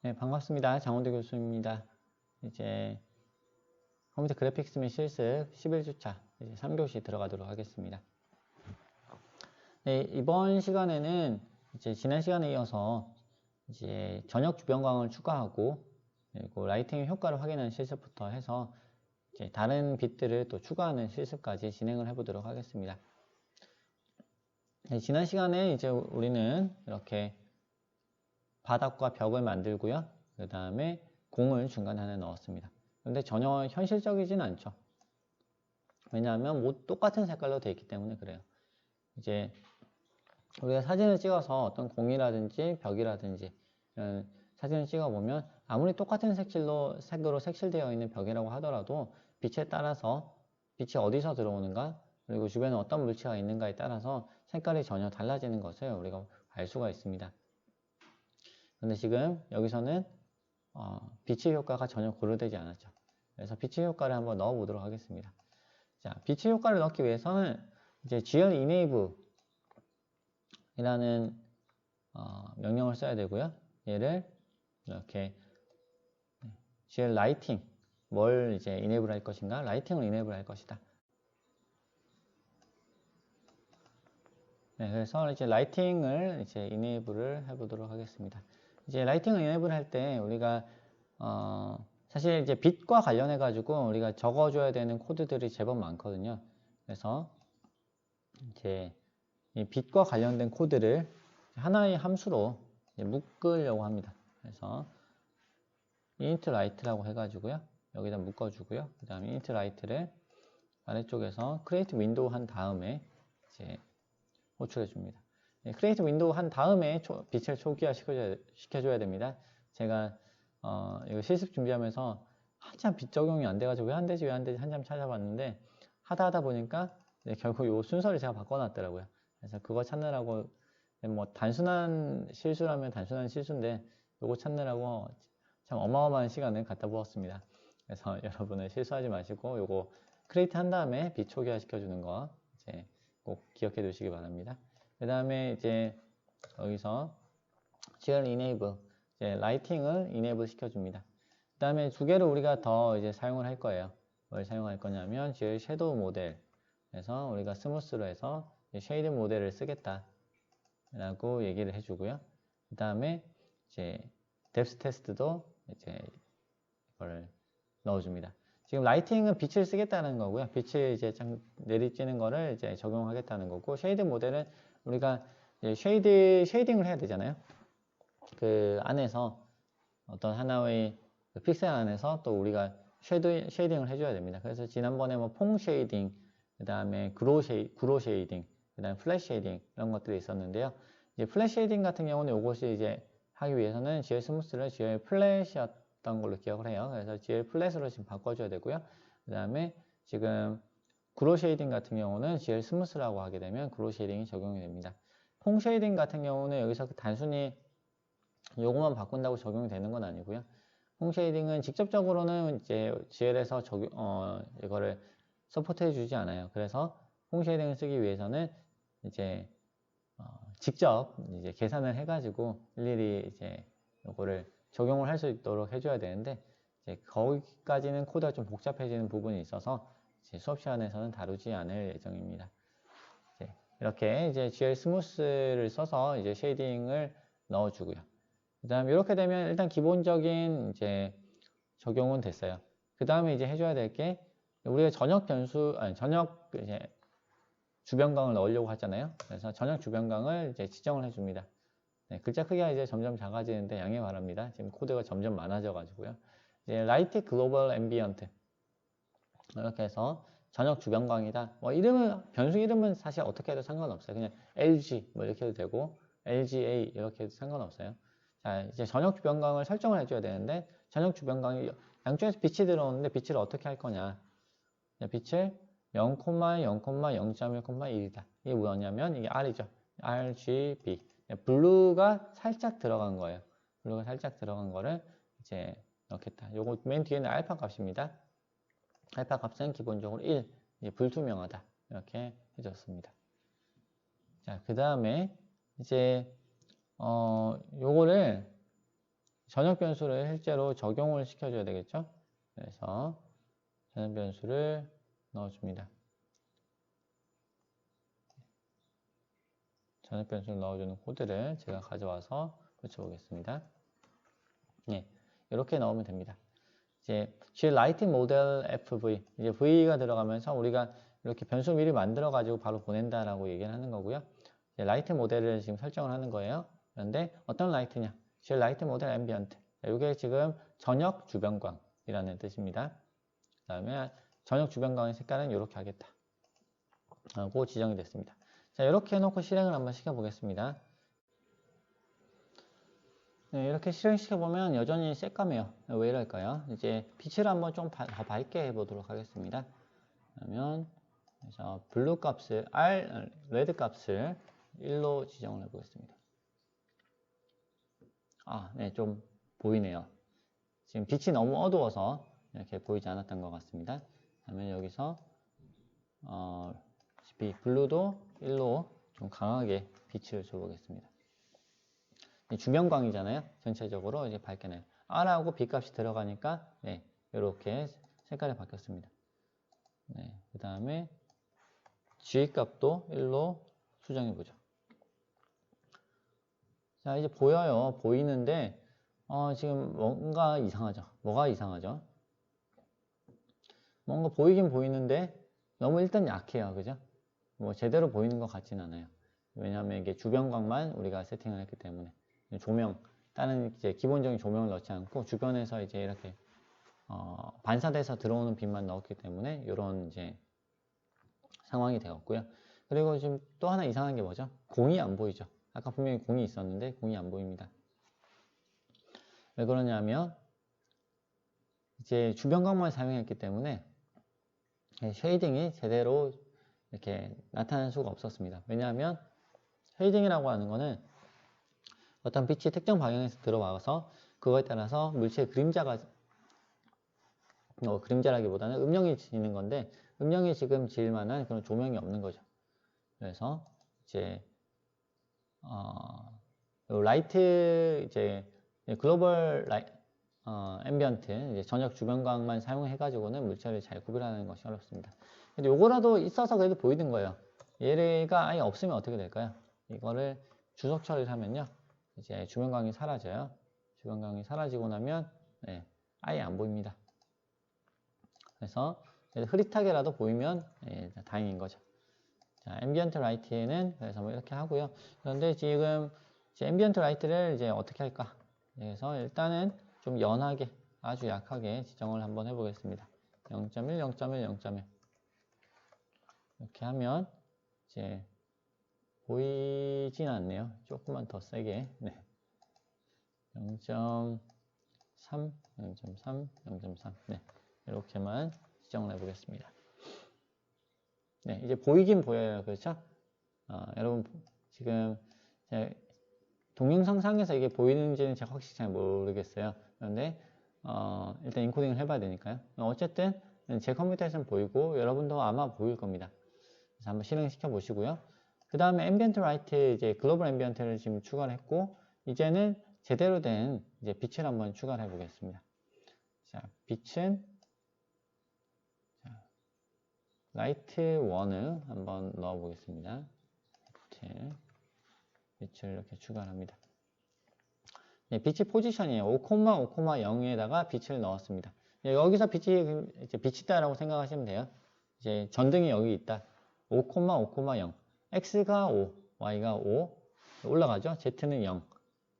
네, 반갑습니다. 장원대 교수입니다. 이제 컴퓨터 그래픽스 및 실습 11주차 이제 3교시 들어가도록 하겠습니다. 네, 이번 시간에는 이제 지난 시간에 이어서 이제 전역 주변광을 추가하고 그리고 라이팅의 효과를 확인하는 실습부터 해서 이제 다른 빛들을 또 추가하는 실습까지 진행을 해보도록 하겠습니다. 네, 지난 시간에 이제 우리는 이렇게 바닥과 벽을 만들고요. 그 다음에 공을 중간 하나 넣었습니다. 근데 전혀 현실적이진 않죠. 왜냐하면 뭐 똑같은 색깔로 되어 있기 때문에 그래요. 이제 우리가 사진을 찍어서 어떤 공이라든지 벽이라든지 이런 사진을 찍어보면 아무리 똑같은 색으로 색칠되어 있는 벽이라고 하더라도 빛에 따라서 빛이 어디서 들어오는가 그리고 주변에 어떤 물체가 있는가에 따라서 색깔이 전혀 달라지는 것을 우리가 알 수가 있습니다. 근데 지금 여기서는 빛의 효과가 전혀 고려되지 않았죠. 그래서 빛의 효과를 한번 넣어 보도록 하겠습니다. 자, 빛의 효과를 넣기 위해서는 이제 GL enable 이라는 명령을 써야 되고요. 얘를 이렇게 GL lighting 뭘 이제 enable 할 것인가? 라이팅을 enable 할 것이다. 네, 그래서 이제 라이팅을 이제 enable을 해보도록 하겠습니다. 이제 라이팅을 enable 할 때 우리가 사실 이제 빛과 관련해 가지고 우리가 적어줘야 되는 코드들이 제법 많거든요. 그래서 이제 이 빛과 관련된 코드를 하나의 함수로 묶으려고 합니다. 그래서 init light라고 해가지고요. 여기다 묶어주고요. 그 다음에 init light를 아래쪽에서 create window 한 다음에 이제 호출해 줍니다. create window 한 다음에 빛을 초기화 시켜줘야 됩니다. 제가 이거 실습 준비하면서 한참 빛 적용이 안 돼가지고 왜 안 되지 한참 찾아봤는데 하다 보니까 결국 이 순서를 제가 바꿔놨더라고요. 그래서 그거 찾느라고 뭐 단순한 실수라면 단순한 실수인데 이거 찾느라고 참 어마어마한 시간을 갖다 부었습니다. 그래서 여러분은 실수하지 마시고 요거 크리에이트 한 다음에 빛 초기화 시켜주는 거 이제 꼭 기억해 두시기 바랍니다. 그 다음에 이제 여기서 GL enable 이제 라이팅을 enable 시켜줍니다. 그 다음에 두 개를 우리가 더 이제 사용을 할 거예요. 뭘 사용할 거냐면 GL 섀도우 모델 그래서 우리가 스무스로 해서 쉐이드 모델을 쓰겠다 라고 얘기를 해주고요. 그 다음에 이제 뎁스 테스트도 이제 이걸 넣어줍니다. 지금 라이팅은 빛을 쓰겠다는 거고요. 빛을 이제 내리쬐는 거를 이제 적용하겠다는 거고, 쉐이드 모델은 우리가 쉐이딩을 해야 되잖아요. 그 안에서 어떤 하나의 그 픽셀 안에서 또 우리가 쉐이딩을 해줘야 됩니다. 그래서 지난번에 뭐 퐁 쉐이딩, 그 다음에 구로 쉐이딩, 그 다음에 플랫 쉐이딩 이런 것들이 있었는데요. 이제 플랫 쉐이딩 같은 경우는 이것이 이제 하기 위해서는 GL 스무스를 GL 플랫이었던 걸로 기억을 해요. 그래서 GL 플랫으로 지금 바꿔줘야 되고요. 그 다음에 지금 구로 쉐이딩 같은 경우는 GL 스무스라고 하게 되면 구로 쉐이딩이 적용이 됩니다. 퐁 쉐이딩 같은 경우는 여기서 단순히 요것만 바꾼다고 적용이 되는 건 아니고요. 퐁 쉐이딩은 직접적으로는 이제 GL에서 이거를 서포트해 주지 않아요. 그래서 퐁 쉐이딩을 쓰기 위해서는 이제 직접 이제 계산을 해가지고 일일이 이제 요거를 적용을 할 수 있도록 해줘야 되는데 이제 거기까지는 코드가 좀 복잡해지는 부분이 있어서 이제 수업 시간에서는 다루지 않을 예정입니다. 이렇게 이제 GL 스무스를 써서 이제 쉐이딩을 넣어주고요. 그 다음 이렇게 되면 일단 기본적인 이제 적용은 됐어요. 그 다음에 이제 해줘야 될 게 우리가 전역 이제 주변광을 넣으려고 하잖아요. 그래서 전역 주변광을 이제 지정을 해줍니다. 네, 글자 크기가 이제 점점 작아지는데 양해 바랍니다. 지금 코드가 점점 많아져 가지고요. 이제 Light Global Ambient 이렇게 해서 전역 주변광이다. 뭐 변수 이름은 사실 어떻게 해도 상관없어요. 그냥 LG 뭐 이렇게 해도 되고 LGA 이렇게 해도 상관없어요. 자, 이제 전역 주변광을 설정을 해줘야 되는데 전역 주변광이 양쪽에서 빛이 들어오는데 빛을 어떻게 할 거냐? 빛을 0,0,0,1,1이다. 이게 뭐냐면 이게 R이죠. RGB. 블루가 살짝 들어간 거예요. 블루가 살짝 들어간 거를 이제 넣겠다. 요거 맨 뒤에는 알파 값입니다. 알파 값은 기본적으로 1. 불투명하다. 이렇게 해줬습니다. 자, 그 다음에 이제 요거를 전역 변수를 실제로 적용을 시켜줘야 되겠죠. 그래서 전역 변수를 넣어줍니다. 전역 변수를 넣어주는 코드를 제가 가져와서 붙여보겠습니다. 네, 이렇게 넣으면 됩니다. 이제 Writing Model FV, 이제 V가 들어가면서 우리가 이렇게 변수 미리 만들어 가지고 바로 보낸다라고 얘기를 하는 거고요. 이제 라이트 모델을 지금 설정을 하는 거예요. 그런데 어떤 라이트냐? 라이트 모델 앰비언트. 이게 지금 전역 주변광이라는 뜻입니다. 그 다음에 전역 주변광의 색깔은 이렇게 하겠다 하고 지정이 됐습니다. 자, 이렇게 해놓고 실행을 한번 시켜보겠습니다. 네, 이렇게 실행시켜보면 여전히 새까매요. 왜 이럴까요? 이제 빛을 한번 좀 더 밝게 해보도록 하겠습니다. 그러면 그래서 블루 값을 레드 값을 1로 지정을 해보겠습니다. 네, 좀 보이네요. 지금 빛이 너무 어두워서 이렇게 보이지 않았던 것 같습니다. 그러면 여기서 블루도 1로 좀 강하게 빛을 줘보겠습니다. 주변광이잖아요. 전체적으로 이제 밝게 나요. R하고 B 값이 들어가니까 네, 이렇게 색깔이 바뀌었습니다. 네, 그 다음에 G 값도 1로 수정해 보죠. 자, 이제 보여요. 보이는데 지금 뭔가 이상하죠. 뭐가 이상하죠? 뭔가 보이긴 보이는데 너무 일단 약해요. 그죠? 뭐 제대로 보이는 것 같진 않아요. 왜냐하면 이게 주변광만 우리가 세팅을 했기 때문에 조명, 다른 이제 기본적인 조명을 넣지 않고 주변에서 이제 이렇게 반사돼서 들어오는 빛만 넣었기 때문에 이런 이제 상황이 되었고요. 그리고 지금 또 하나 이상한 게 뭐죠? 공이 안 보이죠. 아까 분명히 공이 있었는데 공이 안 보입니다. 왜 그러냐면 이제 주변광만 사용했기 때문에 쉐이딩이 제대로 이렇게 나타날 수가 없었습니다. 왜냐하면 쉐이딩이라고 하는 거는 어떤 빛이 특정 방향에서 들어와서 그거에 따라서 물체의 그림자가 그림자라기보다는 음영이 지는 건데 음영이 지금 지을 만한 그런 조명이 없는 거죠. 그래서 이제 라이트 이제 글로벌 앰비언트 이제 전역 주변광만 사용해 가지고는 물체를 잘 구별하는 것이 어렵습니다. 근데 요거라도 있어서 그래도 보이는 거예요. 얘가 아예 없으면 어떻게 될까요? 이거를 주석 처리를 하면요. 이제 주변광이 사라져요. 주변광이 사라지고 나면 네, 아예 안 보입니다. 그래서 흐릿하게라도 보이면 다행인 거죠. 자, 앰비언트 라이트에는 그래서 뭐 이렇게 하고요. 그런데 지금 앰비언트 라이트를 이제 어떻게 할까? 그래서 일단은 좀 연하게, 아주 약하게 지정을 한번 해보겠습니다. 0.1, 0.1, 0.1 이렇게 하면 이제 보이진 않네요. 조금만 더 세게. 네. 0.3, 0.3, 0.3. 네. 이렇게만 지정을 해보겠습니다. 네. 이제 보이긴 보여요. 그렇죠? 여러분, 지금 동영상상에서 이게 보이는지는 제가 확실히 잘 모르겠어요. 그런데, 일단 인코딩을 해봐야 되니까요. 어쨌든, 제 컴퓨터에서는 보이고, 여러분도 아마 보일 겁니다. 그래서 한번 실행시켜 보시고요. 그 다음에 앰비언트 라이트 이제 글로벌 앰비언트를 지금 추가를 했고 이제는 제대로 된 이제 빛을 한번 추가를 해 보겠습니다. 자, 빛은 라이트 1을 한번 넣어 보겠습니다. 빛을 이렇게 추가를 합니다. 네, 빛이 포지션이에요. 5,5,0에다가 빛을 넣었습니다. 네, 여기서 빛이 이제 빛이다라고 생각하시면 돼요. 이제 전등이 여기 있다. 5,5,0 x가 5, y가 5 올라가죠. z는 0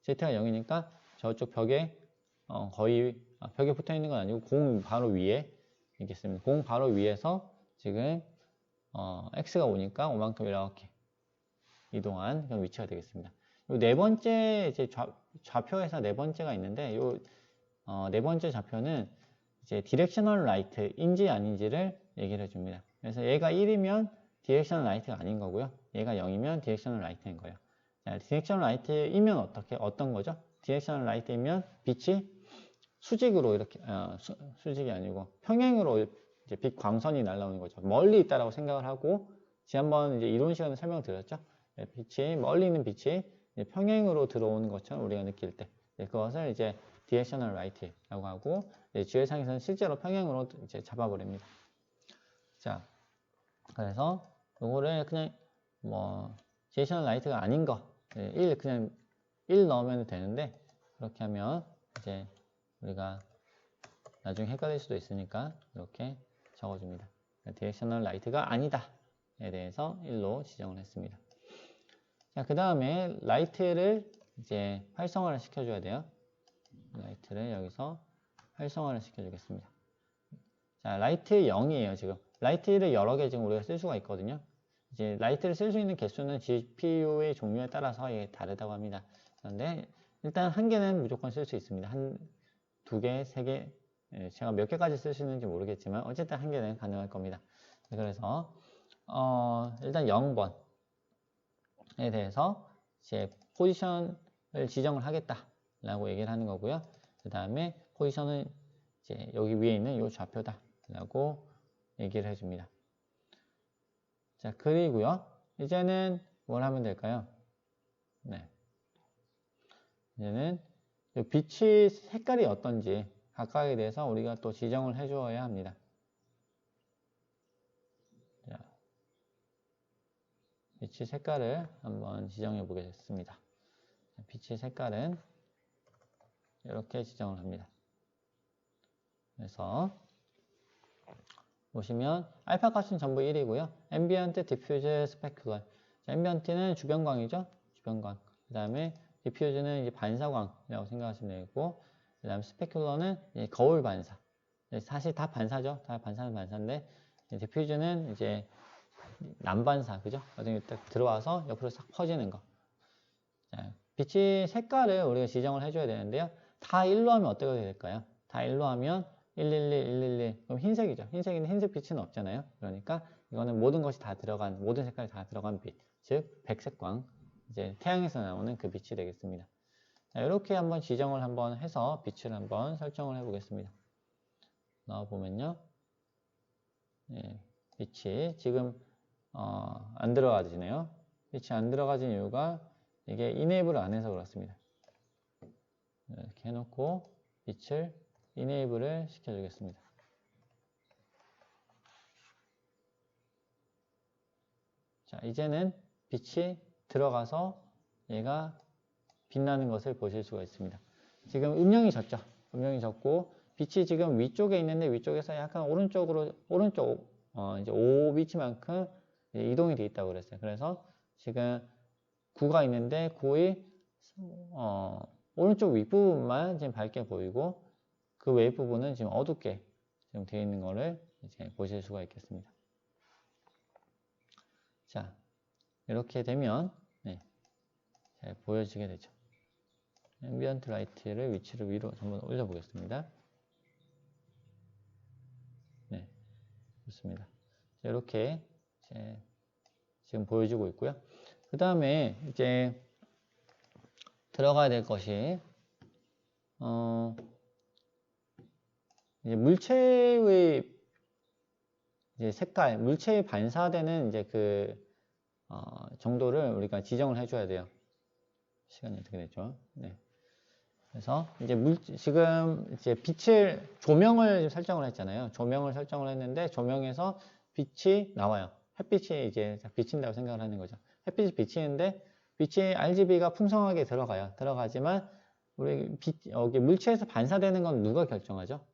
z가 0이니까 저쪽 벽에 거의 벽에 붙어 있는 건 아니고 공 바로 위에 있겠습니다. 공 바로 위에서 지금 x가 5니까 5만큼 이렇게 이동한 그런 위치가 되겠습니다. 요 네 번째 이제 좌표에서 네 번째가 있는데 요 네 번째 좌표는 이제 디렉셔널 라이트인지 아닌지를 얘기를 해줍니다. 그래서 얘가 1이면 디렉셔널 라이트가 아닌 거고요. 얘가 0이면 디렉셔널 라이트인 거예요. 자, 디렉셔널 라이트이면 어떤 거죠? 디렉셔널 라이트이면 빛이 수직으로 이렇게 수직이 아니고 평행으로 이제 빛 광선이 날아오는 거죠. 멀리 있다라고 생각을 하고 지난번 이제 이론 시간에 설명드렸죠. 빛이 멀리 있는 빛이 이제 평행으로 들어오는 것처럼 우리가 느낄 때 그것을 이제 directional right라고 하고 GL상에서는 실제로 평행으로 이제 잡아버립니다. 자, 그래서 요거를 그냥 뭐 directional right가 아닌 거 1 그냥 1 넣으면 되는데 그렇게 하면 이제 우리가 나중에 헷갈릴 수도 있으니까 이렇게 적어줍니다. directional right가 아니다에 대해서 1로 지정을 했습니다. 자, 그 다음에 right를 이제 활성화를 시켜줘야 돼요. right를 여기서 활성화를 시켜주겠습니다. 자, right 0이에요, 지금. right를 여러 개 지금 우리가 쓸 수가 있거든요. 이제 right를 쓸 수 있는 개수는 GPU의 종류에 따라서 이게 다르다고 합니다. 그런데 일단 한 개는 무조건 쓸 수 있습니다. 한 두 개, 세 개, 제가 몇 개까지 쓸 수 있는지 모르겠지만 어쨌든 한 개는 가능할 겁니다. 그래서 일단 0번에 대해서 이제 포지션을 지정을 하겠다라고 얘기를 하는 거고요. 그 다음에 포지션은 이제 여기 위에 있는 이 좌표다라고 얘기를 해줍니다. 자, 그리고요. 이제는 뭘 하면 될까요? 네. 이제는 빛이 색깔이 어떤지 각각에 대해서 우리가 또 지정을 해주어야 합니다. 자, 빛의 색깔을 한번 지정해 보겠습니다. 빛의 색깔은 이렇게 지정을 합니다. 그래서 보시면 알파 값은 전부 1이고요. ambient, diffuse, specular. ambient는 주변광이죠. 주변광. 그 다음에 diffuse는 이제 반사광이라고 생각하시면 되고, 그 다음에 specular는 이제 거울 반사. 사실 다 반사죠. 다 반사는 반사인데, diffuse는 이제 난반사, 그죠? 나중에 딱 들어와서 옆으로 싹 퍼지는 거. 자, 빛의 색깔을 우리가 지정을 해줘야 되는데요. 다 1로 하면 어떻게 될까요? 다 1로 하면 111, 111. 그럼 흰색이죠. 흰색에는 흰색 빛은 없잖아요. 그러니까 이거는 모든 것이 다 들어간, 모든 색깔이 다 들어간 빛. 즉, 백색광. 이제 태양에서 나오는 그 빛이 되겠습니다. 자, 이렇게 한번 지정을 한번 해서 빛을 한번 설정을 해 보겠습니다. 넣어보면요. 예, 빛이 지금, 안 들어가지네요. 빛이 안 들어가진 이유가 이게 enable 안 해서 그렇습니다. 이렇게 해놓고 빛을 enable을 시켜주겠습니다. 자, 이제는 빛이 들어가서 얘가 빛나는 것을 보실 수가 있습니다. 지금 음영이 졌죠. 음영이 졌고 빛이 지금 위쪽에 있는데 위쪽에서 약간 오른쪽으로 이제 5비치만큼 이동이 되어 있다고 그랬어요. 그래서 지금 9가 있는데 9의 오른쪽 윗부분만 지금 밝게 보이고 그 외 부분은 지금 어둡게 지금 되어 있는 것을 이제 보실 수가 있겠습니다. 자, 이렇게 되면 잘 보여지게 되죠. 앰비언트 라이트를 위치를 위로 한번 올려보겠습니다. 네, 좋습니다. 이렇게 지금 보여지고 있고요. 그 다음에 이제 들어가야 될 것이 이제 물체의 이제 색깔, 물체에 반사되는 이제 그 정도를 우리가 지정을 해줘야 돼요. 시간이 어떻게 됐죠? 네. 그래서 이제 지금 이제 빛을 조명을 설정을 했잖아요. 조명을 설정을 했는데 조명에서 빛이 나와요. 햇빛이 이제 비친다고 생각을 하는 거죠. 햇빛이 비치는데 빛이 RGB가 풍성하게 들어가요. 들어가지만 우리 여기 물체에서 반사되는 건 누가 결정하죠?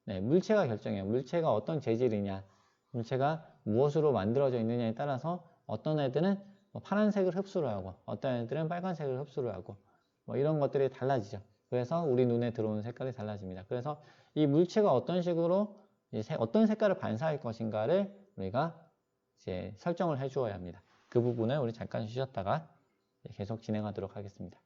네, 물체가 결정해요. 물체가 어떤 재질이냐, 물체가 무엇으로 만들어져 있느냐에 따라서 어떤 애들은 파란색을 흡수를 하고 어떤 애들은 빨간색을 흡수를 하고 뭐 이런 것들이 달라지죠. 그래서 우리 눈에 들어오는 색깔이 달라집니다. 그래서 이 물체가 어떤 식으로 어떤 색깔을 반사할 것인가를 우리가 이제 설정을 해 주어야 합니다. 그 부분을 우리 잠깐 쉬셨다가 계속 진행하도록 하겠습니다.